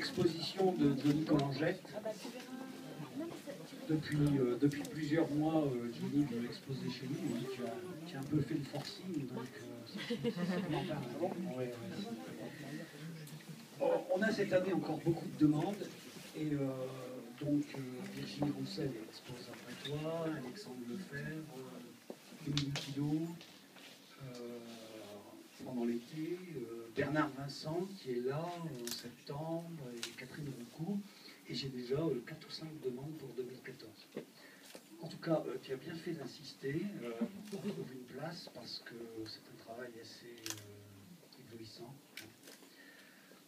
l'exposition de Johnny Collangette. Depuis plusieurs mois, Johnny veut exposer chez nous. Il dit tu as un peu fait le forcing, donc on a cette année encore beaucoup de demandes. Et donc Virginie Roussel expose après toi, Alexandre Lefebvre, Émilie Kilo, pendant l'été, Bernard Vincent qui est là en septembre, et Catherine Roucou, et j'ai déjà 4 ou 5 demandes pour 2014. En tout cas, tu as bien fait d'insister pour trouver une place parce que c'est un travail assez éblouissant.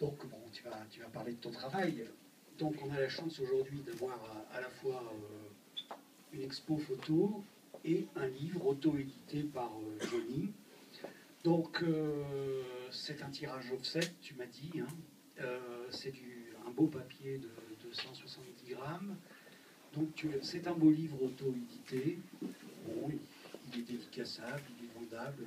Donc bon, tu vas parler de ton travail. Donc on a la chance aujourd'hui d'avoir à la fois une expo photo et un livre auto-édité par Johnny. Donc c'est un tirage offset, tu m'as dit, hein. C'est un beau papier de 170 grammes. Donc c'est un beau livre auto-édité. Bon, il est dédicaçable, il est vendable.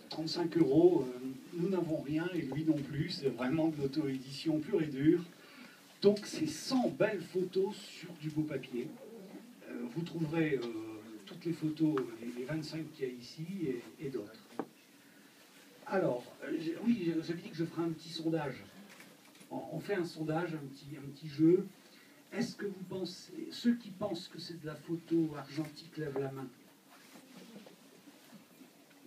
35 €, nous n'avons rien et lui non plus. C'est vraiment de l'auto-édition pure et dure. Donc c'est 100 belles photos sur du beau papier. Vous trouverez toutes les photos, les 25 qu'il y a ici et d'autres. Alors, oui, j'avais dit que je ferai un petit sondage. On fait un sondage, un petit jeu. Est-ce que vous pensez, ceux qui pensent que c'est de la photo argentique lèvent la main?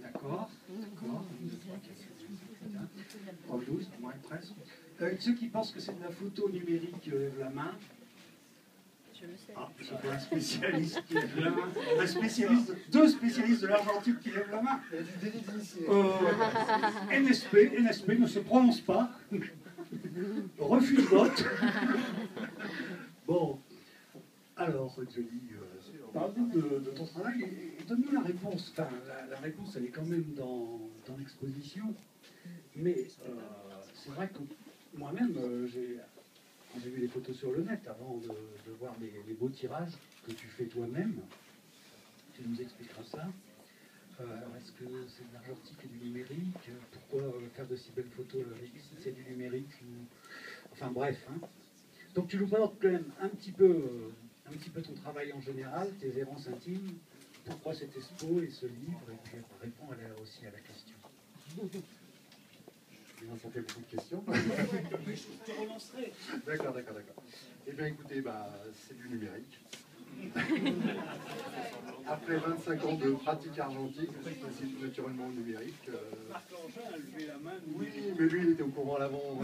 D'accord, d'accord. 1, 2, 3, 4, 5, 6, 7, 8, 9, 12, moins presque. Ceux qui pensent que c'est de la photo numérique lèvent la main. Je le sais. Ah, je vois un spécialiste qui lève la main. Deux spécialistes de l'argentique qui lèvent la main. Il y a du délit d'initié. NSP ne se prononce pas. Refus de vote. Bon, alors, Johnny, parle-nous de ton travail et donne-nous la réponse. Enfin, la réponse, elle est quand même dans l'exposition. Mais c'est vrai que moi-même, quand j'ai vu les photos sur le net, avant de voir les beaux tirages que tu fais toi-même, tu nous expliqueras ça. Alors, est-ce que c'est de l'argentique et du numérique? Pourquoi faire de si belles photos si c'est du numérique Enfin bref. Hein. Donc tu nous présentes quand même un petit peu ton travail en général, tes errances intimes, pourquoi cette expo et ce livre, et puis réponds aussi à la question. Ça fait beaucoup de questions. Je te relancerai. D'accord. Eh bien écoutez, c'est du numérique. Après 25 ans de pratique argentique, je suis passé tout naturellement au numérique. Marc Langin a levé la main. Oui, mais lui, il était au courant à l'avant.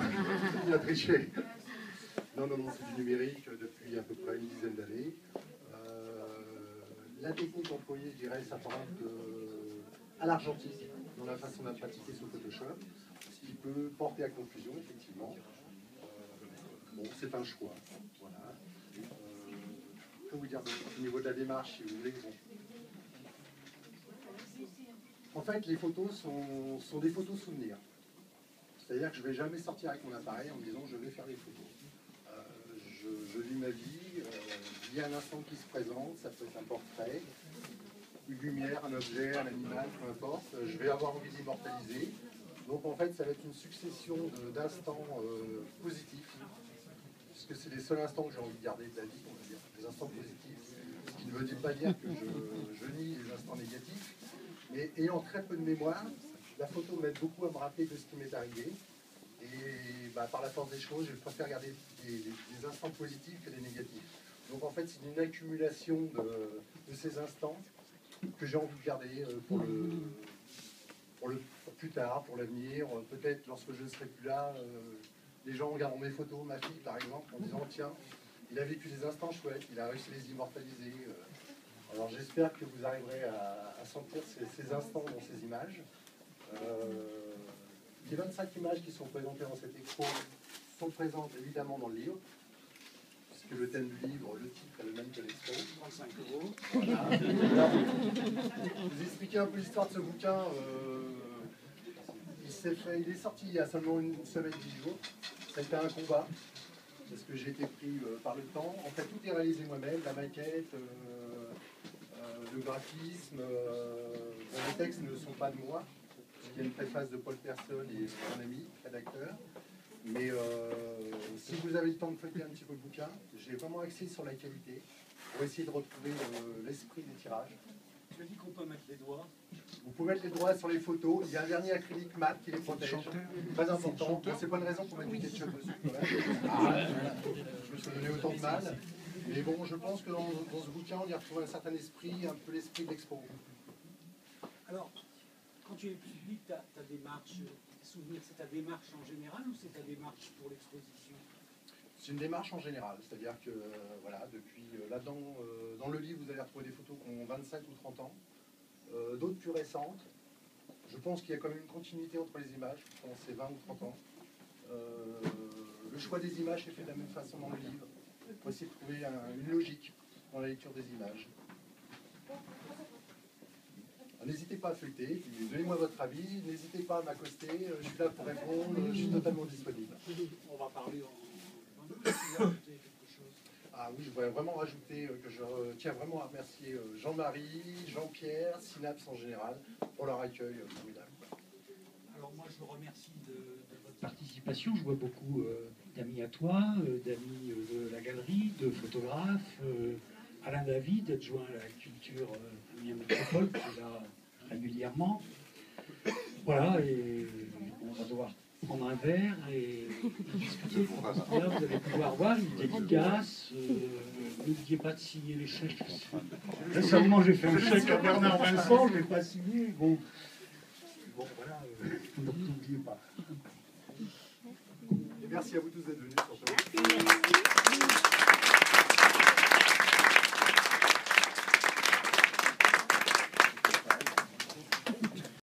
Il a triché. Non, c'est du numérique depuis à peu près une dizaine d'années. La technique employée, je dirais, s'apparente à l'argentique dans la façon de pratiquer sur Photoshop, ce qui peut porter à confusion, effectivement. Bon, c'est un choix. Voilà. Je peux vous dire au niveau de la démarche, si vous voulez. Bon. En fait, les photos sont des photos souvenirs. C'est-à-dire que je ne vais jamais sortir avec mon appareil en me disant je vais faire des photos. Je vis ma vie, il y a un instant qui se présente, ça peut être un portrait, une lumière, un objet, un animal, peu importe. Je vais avoir envie d'immortaliser. Donc en fait, ça va être une succession d'instants positifs, puisque c'est les seuls instants que j'ai envie de garder de la vie, on va dire, des instants positifs. Ce qui ne veut pas dire que je nie les instants négatifs, mais ayant très peu de mémoire, la photo m'aide beaucoup à me rappeler de ce qui m'est arrivé. Et par la force des choses, je préfère garder des instants positifs que des négatifs. Donc en fait, c'est une accumulation de ces instants que j'ai envie de garder pour plus tard, pour l'avenir. Peut-être lorsque je ne serai plus là, les gens regarderont mes photos, ma fille par exemple, en disant tiens, il a vécu des instants chouettes, il a réussi à les immortaliser. Alors j'espère que vous arriverez à sentir ces instants dans ces images. Les 25 images qui sont présentées dans cette expo sont présentes évidemment dans le livre, puisque le thème du livre, le titre est le même que l'expo. 35 €. Voilà. Alors, vous expliquer un peu l'histoire de ce bouquin. Il est sorti il y a seulement une semaine, 10 jours. Ça a été un combat, parce que j'ai été pris par le temps. En fait, tout est réalisé moi-même, la maquette, le graphisme. Les textes ne sont pas de moi. Il y a une préface de Paul Persson et un ami, rédacteur. Mais si vous avez le temps de feuilleter un petit peu le bouquin, j'ai vraiment axé sur la qualité pour essayer de retrouver l'esprit des tirages. Tu as dit qu'on peut mettre les doigts. Vous pouvez mettre les doigts sur les photos. Il y a un vernis acrylique mat qui les protège. Très important. Bon, c'est pas une raison pour mettre du ketchup dessus. Quand même. Je me suis donné autant de mal. Mais bon, je pense que dans ce bouquin, on y retrouve un certain esprit, un peu l'esprit de l'expo. Alors, quand tu es public, ta démarche, souvenir, c'est ta démarche en général ou c'est ta démarche pour l'exposition? C'est une démarche en général, c'est-à-dire que voilà, depuis là-dedans, dans le livre, vous allez retrouver des photos qui ont 25 ou 30 ans, d'autres plus récentes. Je pense qu'il y a quand même une continuité entre les images, je pense que c'est 20 ou 30 ans. Le choix des images est fait de la même façon dans le livre, pour essayer de trouver une logique dans la lecture des images. N'hésitez pas à feuilleter, donnez-moi votre avis, n'hésitez pas à m'accoster, je suis là pour répondre, je suis totalement disponible. On va parler en... quelque chose. Ah oui, je voudrais vraiment rajouter que je tiens vraiment à remercier Jean-Marie, Jean-Pierre, Synapse en général, pour leur accueil formidable. Alors moi, je vous remercie de votre participation. Je vois beaucoup d'amis à toi, d'amis de la galerie, de photographes, Alain David, adjoint à la culture Amiens Métropole, qui est là régulièrement. Voilà, et on va devoir prendre un verre et discuter. Là, vous allez pouvoir voir une dédicace. N'oubliez pas de signer les chèques. Récemment, j'ai fait un chèque à Bernard Vincent, je ne l'ai pas signé. Bon voilà, n'oubliez pas. Et merci à vous tous d'être venus. Surtout. Merci.